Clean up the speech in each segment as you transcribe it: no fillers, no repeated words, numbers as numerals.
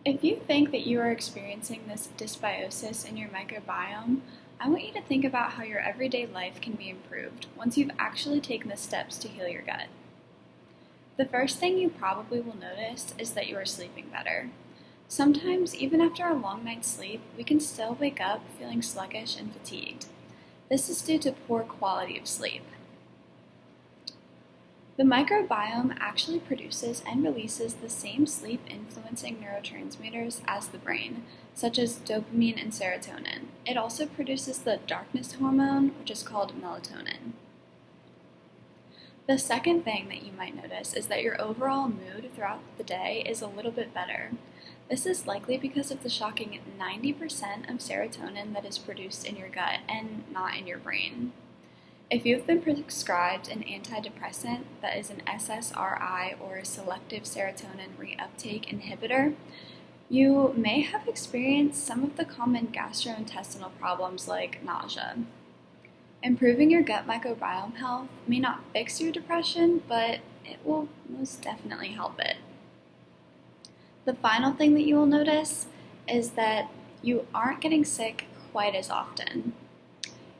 If you think that you are experiencing this dysbiosis in your microbiome, I want you to think about how your everyday life can be improved once you've actually taken the steps to heal your gut. The first thing you probably will notice is that you are sleeping better. Sometimes, even after a long night's sleep, we can still wake up feeling sluggish and fatigued. This is due to poor quality of sleep. The microbiome actually produces and releases the same sleep-influencing neurotransmitters as the brain, such as dopamine and serotonin. It also produces the darkness hormone, which is called melatonin. The second thing that you might notice is that your overall mood throughout the day is a little bit better. This is likely because of the shocking 90% of serotonin that is produced in your gut and not in your brain. If you've been prescribed an antidepressant that is an SSRI or a selective serotonin reuptake inhibitor, you may have experienced some of the common gastrointestinal problems like nausea. Improving your gut microbiome health may not fix your depression, but it will most definitely help it. The final thing that you will notice is that you aren't getting sick quite as often.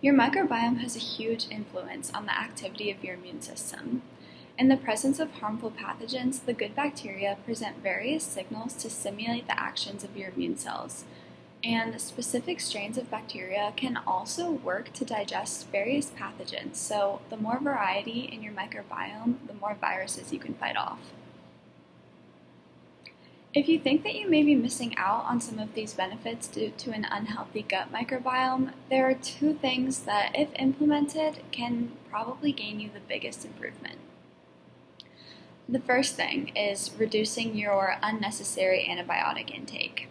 Your microbiome has a huge influence on the activity of your immune system. In the presence of harmful pathogens, the good bacteria present various signals to simulate the actions of your immune cells. And specific strains of bacteria can also work to digest various pathogens, so the more variety in your microbiome, the more viruses you can fight off. If you think that you may be missing out on some of these benefits due to an unhealthy gut microbiome, there are two things that, if implemented, can probably gain you the biggest improvement. The first thing is reducing your unnecessary antibiotic intake.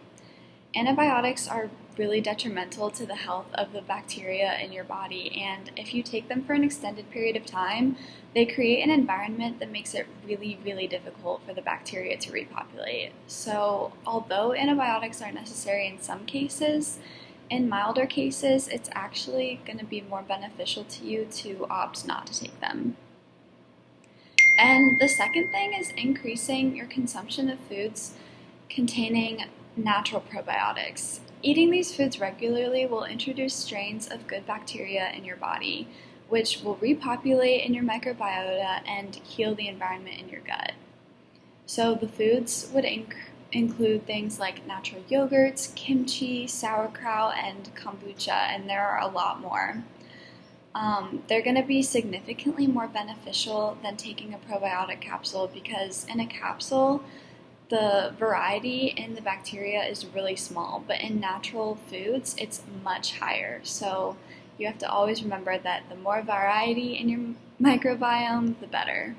Antibiotics are really detrimental to the health of the bacteria in your body, and if you take them for an extended period of time, they create an environment that makes it really, really difficult for the bacteria to repopulate. So, although antibiotics are necessary in some cases, in milder cases, it's actually going to be more beneficial to you to opt not to take them. And the second thing is increasing your consumption of foods containing natural probiotics. Eating these foods regularly will introduce strains of good bacteria in your body, which will repopulate in your microbiota and heal the environment in your gut. So the foods would include things like natural yogurts, kimchi, sauerkraut, and kombucha, and there are a lot more. They're going to be significantly more beneficial than taking a probiotic capsule because in a capsule, the variety in the bacteria is really small, but in natural foods, it's much higher. So you have to always remember that the more variety in your microbiome, the better.